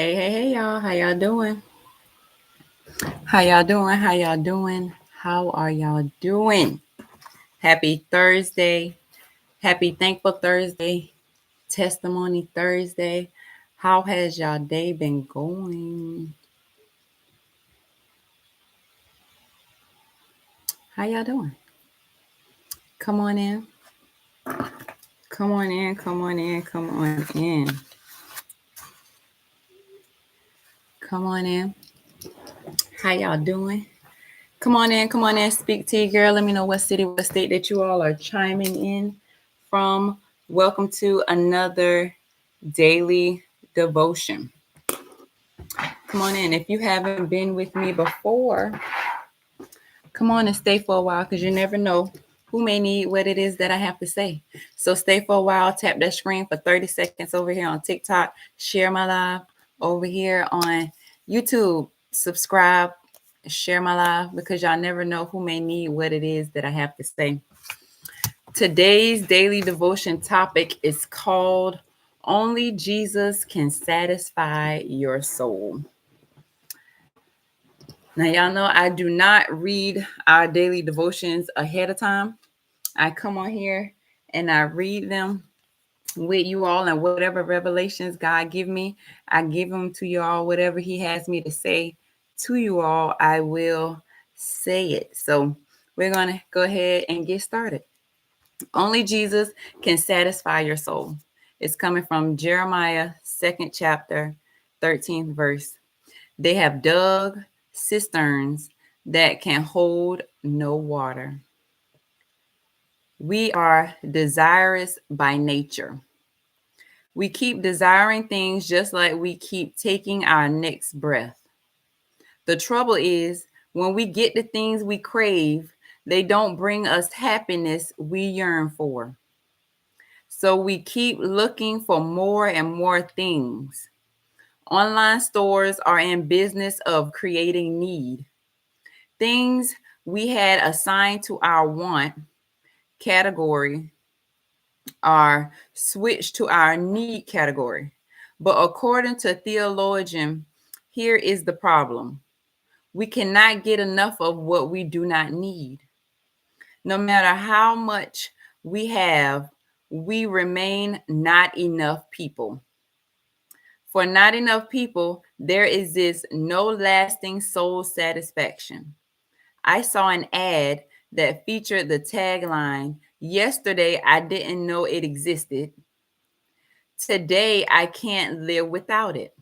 Hey, y'all. How y'all doing? How y'all doing? How y'all doing? How are y'all doing? Happy Thursday. Happy Thankful Thursday. Testimony Thursday. How has y'all day been going? How y'all doing? Come on in. Come on in. Come on in. Come on in. Come on in. How y'all doing? Come on in. Come on in. Speak to you, girl. Let me know what city, what state that you all are chiming in from. Welcome to another daily devotion. Come on in. If you haven't been with me before, come on and stay for a while because you never know who may need what it is that I have to say. So stay for a while, tap that screen for 30 seconds over here on TikTok, share my live over here on YouTube, subscribe, share my live because y'all never know who may need what it is that I have to say. Today's daily devotion topic is called Only Jesus Can Satisfy Your Soul. Now, y'all know I do not read our daily devotions ahead of time. I come on here and I read them with you all, and whatever revelations God give me, I give them to you all. Whatever He has me to say to you all, I will say it. So we're going to go ahead and get started. Only Jesus can satisfy your soul. It's coming from Jeremiah 2nd chapter, 13th verse. They have dug cisterns that can hold no water. We are desirous by nature. We keep desiring things just like we keep taking our next breath. The trouble is, when we get the things we crave, they don't bring us happiness we yearn for. So we keep looking for more and more things. Online stores are in business of creating need. Things we had assigned to our want category are switched to our need category. But according to theologian, here is the problem. We cannot get enough of what we do not need. No matter how much we have, we remain not enough people. For not enough people, there exists no lasting soul satisfaction. I saw an ad that featured the tagline, "Yesterday I didn't know it existed. Today I can't live without it."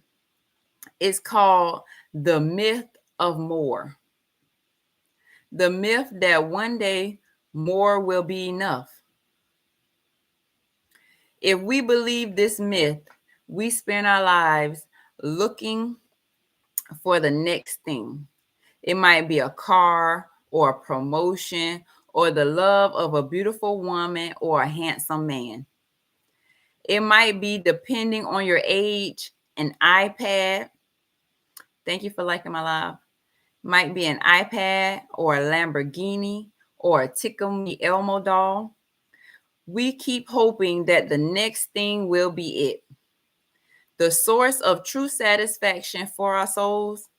It's called The Myth of More. The myth that one day more will be enough. If we believe this myth, we spend our lives looking for the next thing. It might be a car or a promotion or the love of a beautiful woman or a handsome man. It might be, depending on your age, an iPad. Thank you for liking my live. Might be an iPad or a Lamborghini or a Tickle Me Elmo doll. We keep hoping that the next thing will be it. The source of true satisfaction for our souls.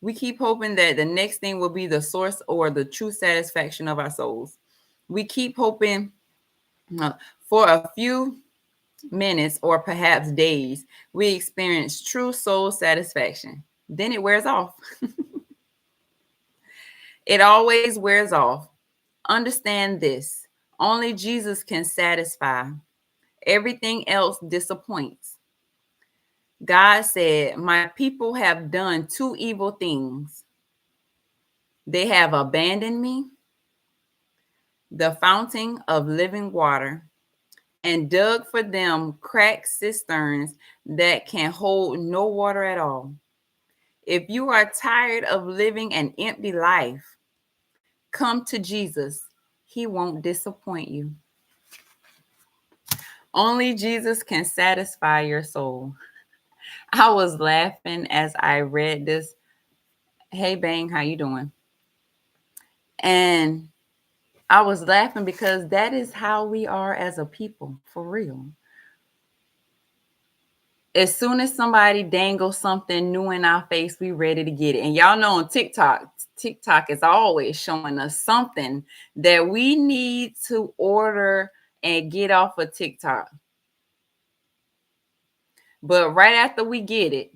We keep hoping that the next thing will be the source or the true satisfaction of our souls. We keep hoping for a few minutes or perhaps days, we experience true soul satisfaction. Then it wears off. It always wears off. Understand this. Only Jesus can satisfy. Everything else disappoints. God said, "My people have done two evil things. They have abandoned me, the fountain of living water, and dug for them cracked cisterns that can hold no water at all." If you are tired of living an empty life, come to Jesus. He won't disappoint you. Only Jesus can satisfy your soul. I was laughing as I read this. Hey, Bang, how you doing? And I was laughing because that is how we are as a people, for real. as soon as somebody dangles something new in our face, we ready to get it. And y'all know on TikTok is always showing us something that we need to order and get off of TikTok. But right after we get it,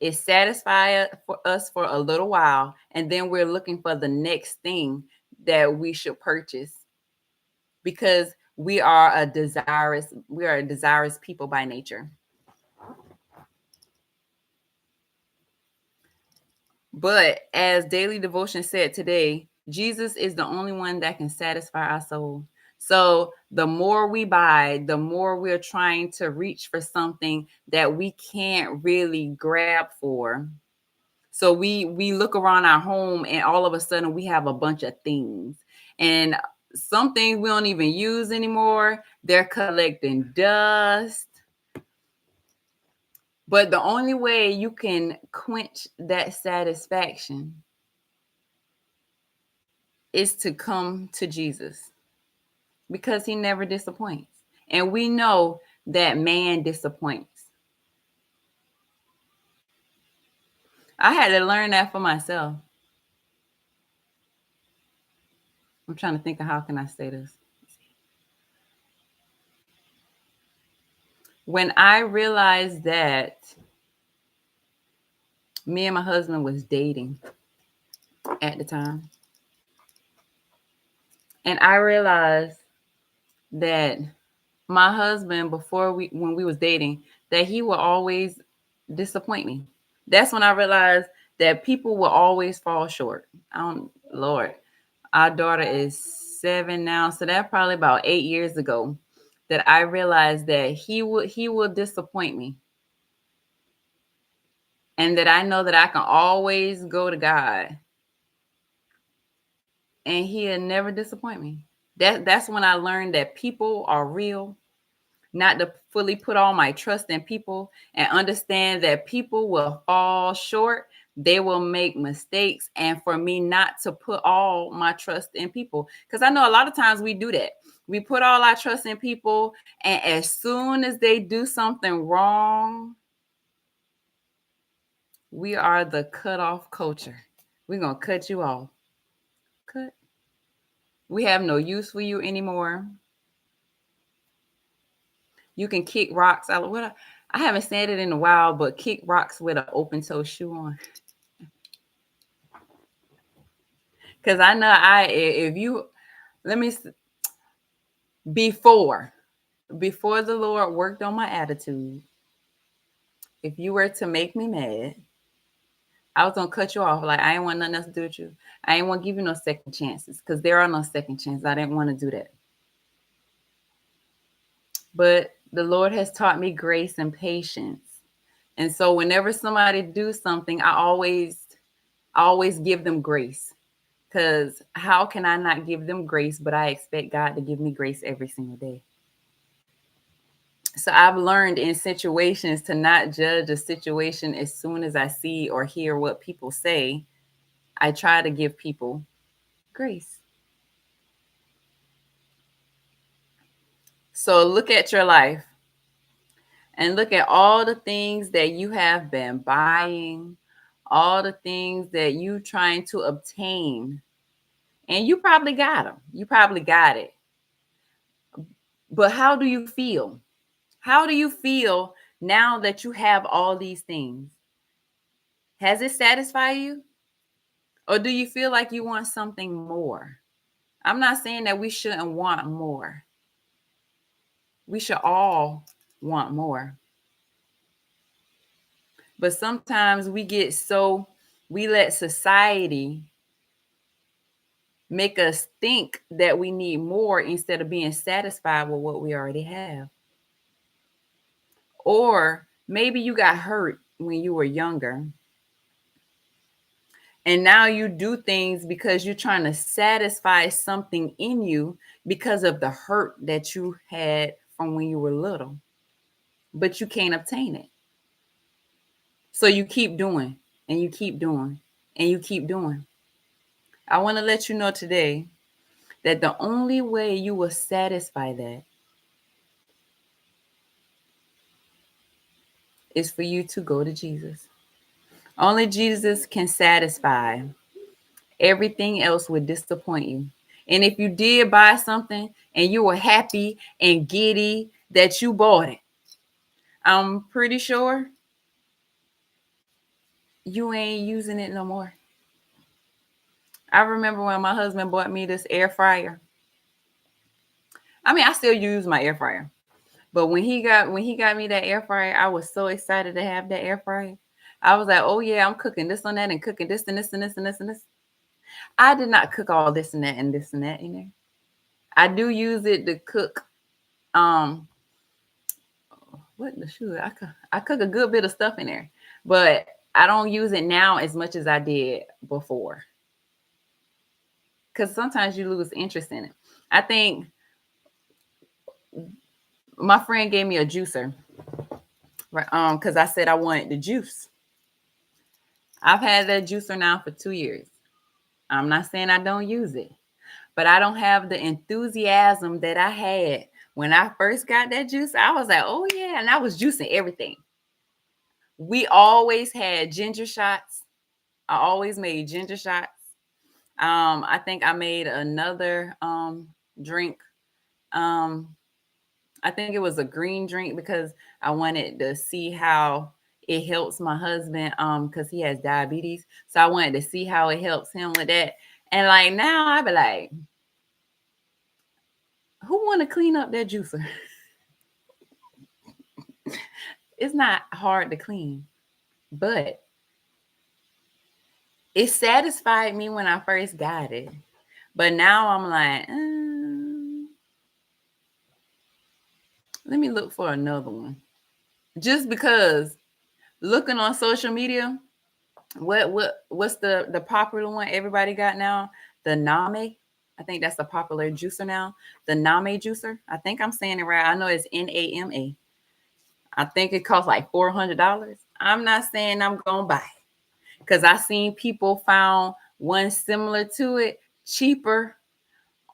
it satisfies us for a little while, and then we're looking for the next thing that we should purchase because we are a desirous people by nature. But as Daily Devotion said today, Jesus is the only one that can satisfy our soul. So the more we buy, the more we're trying to reach for something that we can't really grab for. So we look around our home and all of a sudden we have a bunch of things. And some things we don't even use anymore. They're collecting dust. But the only way you can quench that satisfaction is to come to Jesus because he never disappoints. And we know that man disappoints. I had to learn that for myself. I'm trying to think of how can I say this. When I realized that me and my husband was dating at the time, and I realized that my husband when we was dating, that he would always disappoint me. That's when I realized that people will always fall short. Lord, our daughter is 7 now, so that's probably about 8 years ago that I realized that he will disappoint me. And that I know that I can always go to God and he'll never disappoint me. That's when I learned that people are real, not to fully put all my trust in people and understand that people will fall short. They will make mistakes. And for me not to put all my trust in people, because I know a lot of times we do that. We put all our trust in people. And as soon as they do something wrong, we are the cutoff culture. We're going to cut you off. Cut. We have no use for you anymore. You can kick rocks. I haven't said it in a while, but kick rocks with an open toe shoe on. Because I know before the Lord worked on my attitude, if you were to make me mad, I was going to cut you off. Like, I ain't want nothing else to do with you. I ain't want to give you no second chances because there are no second chances. I didn't want to do that. But the Lord has taught me grace and patience. And so whenever somebody do something, I always give them grace. Because how can I not give them grace, but I expect God to give me grace every single day? So I've learned in situations to not judge a situation as soon as I see or hear what people say. I try to give people grace. So look at your life and look at all the things that you have been buying, all the things that you trying to obtain. And you probably got them. You probably got it. But how do you feel? How do you feel now that you have all these things? Has it satisfied you? Or do you feel like you want something more? I'm not saying that we shouldn't want more. We should all want more. But sometimes we let society make us think that we need more instead of being satisfied with what we already have. Or maybe you got hurt when you were younger. And now you do things because you're trying to satisfy something in you because of the hurt that you had from when you were little. But you can't obtain it. So you keep doing and you keep doing and you keep doing. I want to let you know today that the only way you will satisfy that is for you to go to Jesus. Only Jesus can satisfy. Everything else would disappoint you. And if you did buy something and you were happy and giddy that you bought it, I'm pretty sure you ain't using it no more. I remember when my husband bought me this air fryer. I mean, I still use my air fryer. But when he got me that air fryer, I was so excited to have that air fryer. I was like, oh yeah, I'm cooking this on that and cooking this and this and this and this and this. I did not cook all this and that and this and that in there. I do use it to cook. What the shoot? I cook a good bit of stuff in there, but I don't use it now as much as I did before. Because sometimes you lose interest in it. I think my friend gave me a juicer, right? Because I said I wanted the juice. I've had that juicer now for 2 years. I'm not saying I don't use it, but I don't have the enthusiasm that I had when I first got that juice. I was like, oh yeah, and I was juicing everything. We always had ginger shots. I always made ginger shots. I think I made another drink. I think it was a green drink because I wanted to see how it helps my husband because he has diabetes. So I wanted to see how it helps him with that. And like now I be like, who want to clean up that juicer? It's not hard to clean, but it satisfied me when I first got it. But now I'm like, let me look for another one. Just because looking on social media, what's the popular one everybody got now? The Name. I think that's the popular juicer now. The Name juicer. I think I'm saying it right. I know it's NAMA. I think it costs like $400. I'm not saying I'm gonna buy it because I seen people found one similar to it cheaper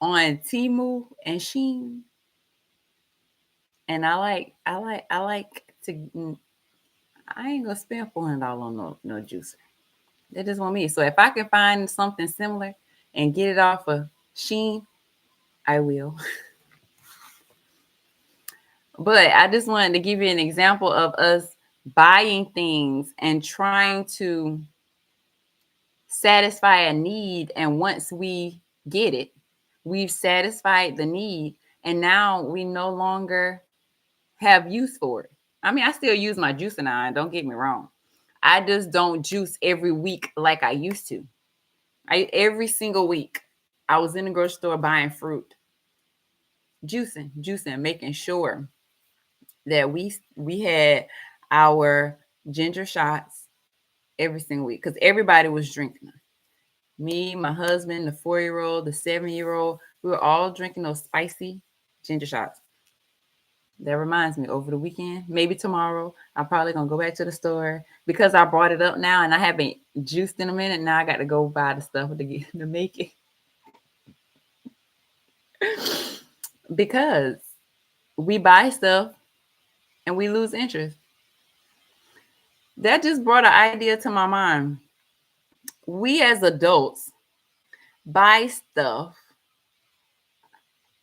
on Temu and Shein. And I like to. I ain't gonna spend $400 on no juicer. That just want me. So if I can find something similar and get it off of Shein, I will. But I just wanted to give you an example of us buying things and trying to satisfy a need. And once we get it, we've satisfied the need. And now we no longer have use for it. I mean, I still use my juicing iron. Don't get me wrong. I just don't juice every week like I used to. Every single week, I was in the grocery store buying fruit, juicing, making sure that we had our ginger shots every single week because everybody was drinking them. Me, my husband, the 4-year-old, the 7-year-old, we were all drinking those spicy ginger shots. That reminds me, over the weekend, maybe tomorrow, I'm probably going to go back to the store because I brought it up now and I haven't juiced in a minute. Now I got to go buy the stuff to make it. Because we buy stuff and we lose interest. That just brought an idea to my mind. We as adults buy stuff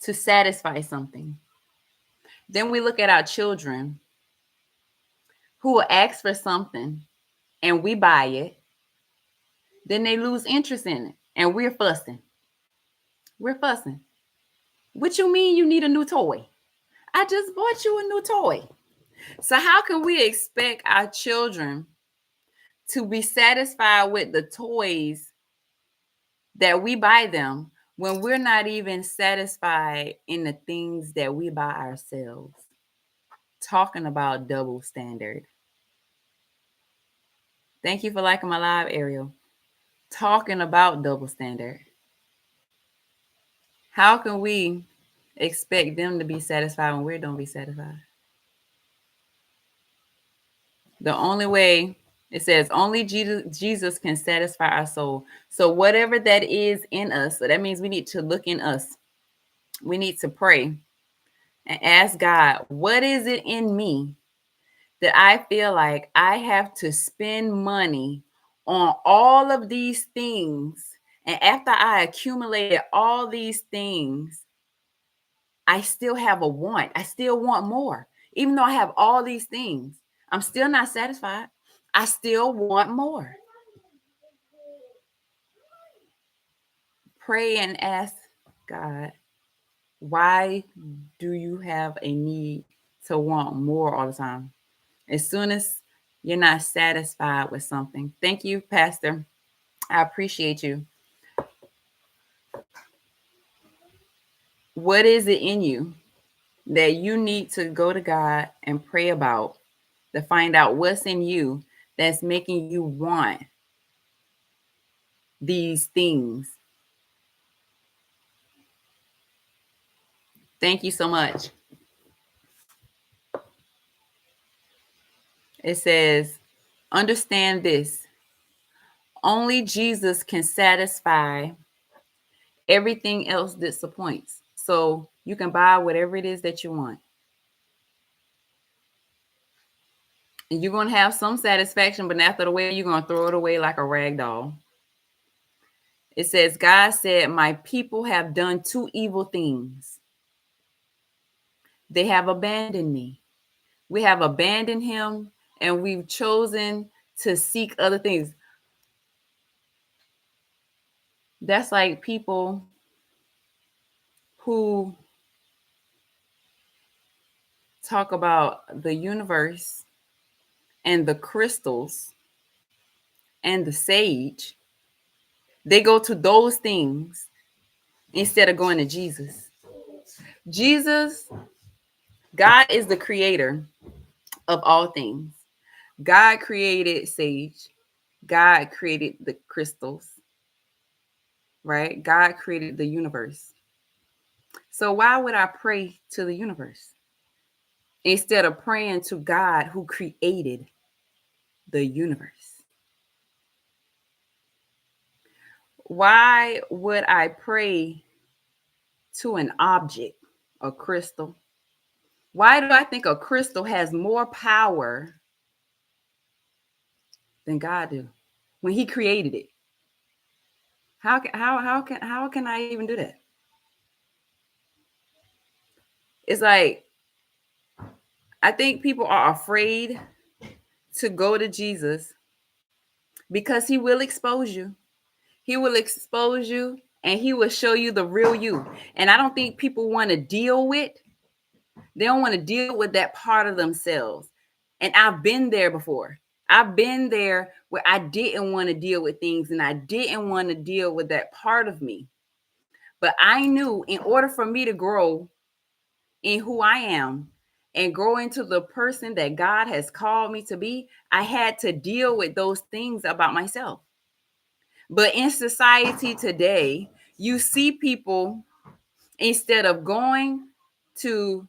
to satisfy something. Then we look at our children who will ask for something and we buy it. Then they lose interest in it and we're fussing. We're fussing. What you mean you need a new toy? I just bought you a new toy. So how can we expect our children to be satisfied with the toys that we buy them when we're not even satisfied in the things that we buy ourselves? Talking about double standard. Thank you for liking my live, Ariel. Talking about double standard. How can we expect them to be satisfied when we don't be satisfied? The only way, it says only Jesus can satisfy our soul. So whatever that is in us, so that means we need to look in us. We need to pray and ask God, what is it in me that I feel like I have to spend money on all of these things. And after I accumulated all these things, I still have a want. I still want more. Even though I have all these things, I'm still not satisfied. I still want more. Pray and ask God, why do you have a need to want more all the time? As soon as you're not satisfied with something. Thank you, Pastor. I appreciate you. What is it in you that you need to go to God and pray about to find out what's in you that's making you want these things? Thank you so much. It says, understand this. Only Jesus can satisfy. Everything else disappoints. So you can buy whatever it is that you want. And you're going to have some satisfaction, but after the way, you're going to throw it away like a rag doll. It says, God said, my people have done two evil things. They have abandoned me. We have abandoned him, and we've chosen to seek other things. That's like people who talk about the universe and the crystals and the sage. They go to those things instead of going to Jesus. Jesus, God is the creator of all things. God created sage. God created the crystals, right? God created the universe. So why would I pray to the universe instead of praying to God who created the universe? Why would I pray to an object, a crystal? Why do I think a crystal has more power than God do when he created it? How can I even do that? It's like I think people are afraid to go to Jesus because he will expose you. He will expose you and he will show you the real you. And I don't think people want to deal with, they don't want to deal with that part of themselves. And I've been there before. I've been there where I didn't want to deal with things and I didn't want to deal with that part of me. But I knew in order for me to grow in who I am and grow into the person that God has called me to be, I had to deal with those things about myself. But in society today, you see people, instead of going to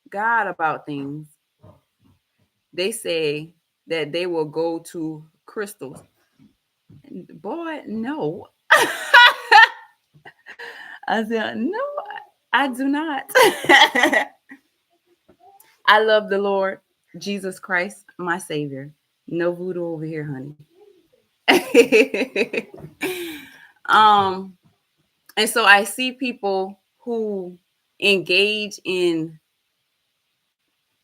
God about things, they say that they will go to crystals. Boy, no. I said, no, I do not. I love the Lord Jesus Christ, my Savior. No voodoo over here, honey. And so I see people who engage in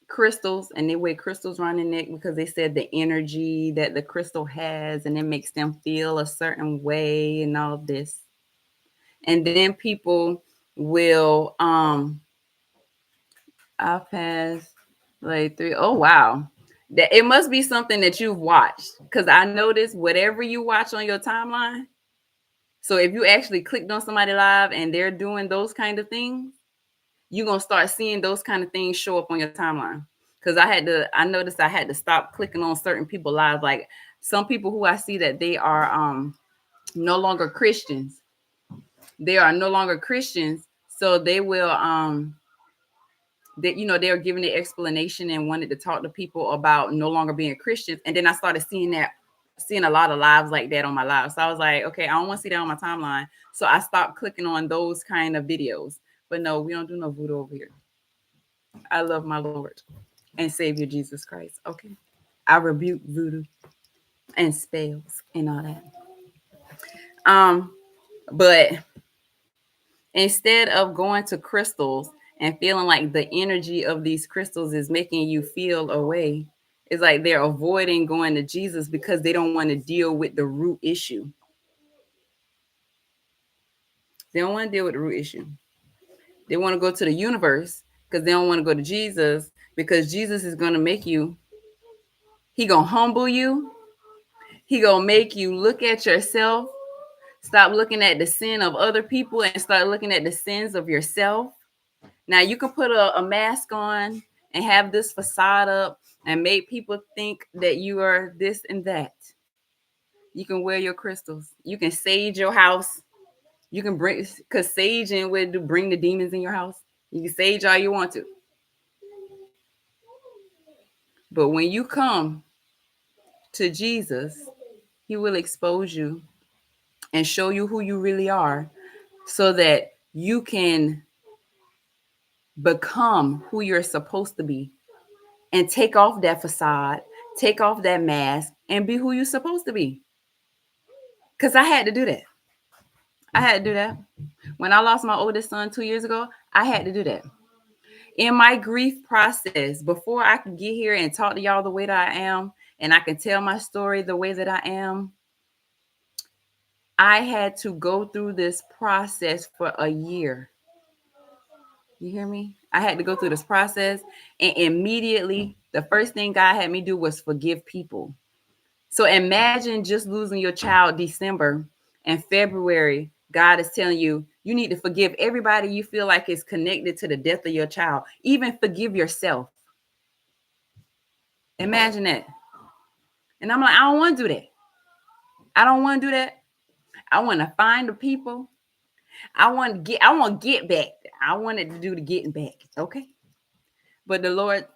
crystals and they wear crystals around their neck because they said the energy that the crystal has and it makes them feel a certain way and all of this. And then people will I've passed like 3. Oh wow. That it must be something that you've watched because I noticed whatever you watch on your timeline. So if you actually clicked on somebody live and they're doing those kind of things, you're gonna start seeing those kind of things show up on your timeline. Because I noticed I had to stop clicking on certain people live. Like some people who I see that they are no longer Christians. They are no longer Christians. So they will that they're giving the explanation and wanted to talk to people about no longer being Christians. And then I started seeing a lot of lives like that on my live. So I was like, okay, I don't want to see that on my timeline. So I stopped clicking on those kind of videos. But no, we don't do no voodoo over here. I love my Lord. and Savior Jesus Christ. Okay. I rebuke voodoo and spells and all that. But instead of going to crystals and feeling like the energy of these crystals is making you feel away, it's like they're avoiding going to Jesus because they don't want to deal with the root issue. They don't want to deal with the root issue. They want to go to the universe because they don't want to go to Jesus, because Jesus is going to make you, he going to humble you. He going to make you look at yourself, stop looking at the sin of other people and start looking at the sins of yourself. Now you can put a mask on and have this facade up and make people think that you are this and that. You can wear your crystals. You can sage your house. You can bring, because saging would bring the demons in your house. You can sage all you want to. But when you come to Jesus, he will expose you and show you who you really are so that you can become who you're supposed to be and take off that facade, take off that mask, and be who you're supposed to be. Because I had to do that. I had to do that. When I lost my oldest son 2 years ago, I had to do that. In my grief process, before I could get here and talk to y'all the way that I am, and I can tell my story the way that I am, I had to go through this process for a year. You hear me? I had to go through this process, and immediately the first thing God had me do was forgive people. So imagine just losing your child December, and February, God is telling you, you need to forgive everybody you feel like is connected to the death of your child. Even forgive yourself. Imagine that. And I'm like, I don't want to do that. I don't want to do that. I want to find the people. I want to get back. I wanted to do the getting back. Okay. But the Lord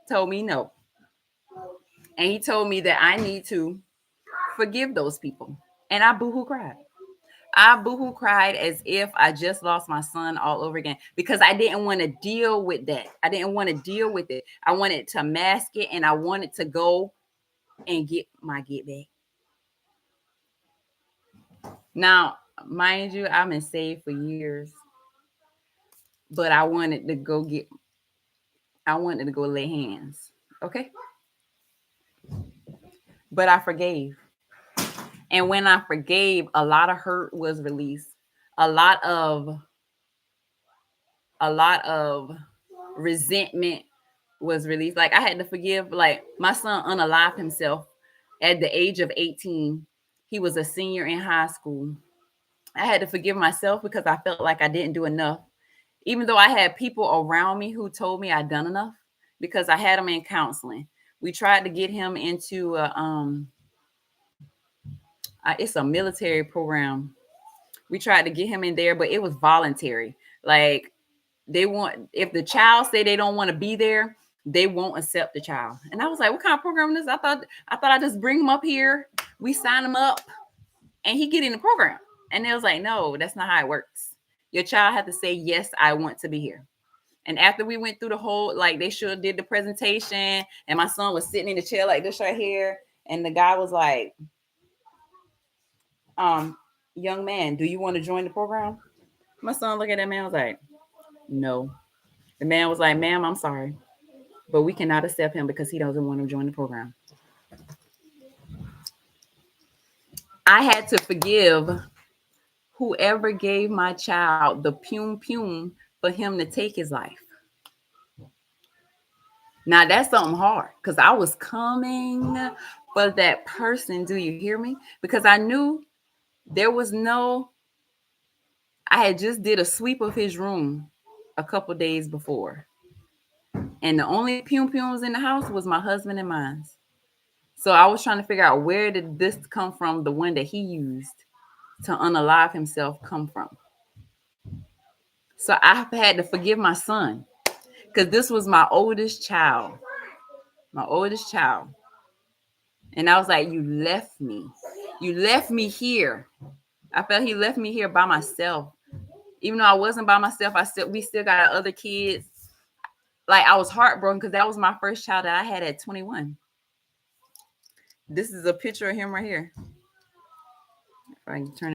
told me no. And he told me that I need to forgive those people. And I boohoo cried. I boohoo cried as if I just lost my son all over again, because I didn't want to deal with that. I didn't want to deal with it. I wanted to mask it, and I wanted to go and get my get back. Now, mind you, I've been saved for years, but I wanted to go lay hands. Okay. But I forgave. And when I forgave, a lot of hurt was released. A lot of resentment was released. Like, I had to forgive, like, my son unalived himself at the age of 18. He was a senior in high school. I had to forgive myself because I felt like I didn't do enough. Even though I had people around me who told me I'd done enough, because I had him in counseling. We tried to get him into it's a military program. We tried to get him in there, but it was voluntary. Like, if the child say they don't want to be there, they won't accept the child. And I was like, what kind of program is this? I thought I just bring him up here, we sign him up, and he get in the program. And they was like, no, that's not how it works. Your child had to say, yes, I want to be here. And after we went through the whole, like, they sure did the presentation, and my son was sitting in the chair like this right here, and the guy was like, young man, do you want to join the program? My son looked at that man and was like, no. The man was like, ma'am, I'm sorry, but we cannot accept him because he doesn't want to join the program. I had to forgive whoever gave my child the pum for him to take his life. Now, that's something hard, because I was coming for that person. Do you hear me? Because I knew I had just did a sweep of his room a couple days before. And the only pums in the house was my husband and mine. So I was trying to figure out, where did this come from, the one that he used to unalive himself, come from? So I had to forgive my son, because this was my oldest child. And I was like, you left me here. I felt he left me here by myself. Even though I wasn't by myself, we still got other kids. Like, I was heartbroken because that was my first child that I had at 21. This is a picture of him right here. If I can turn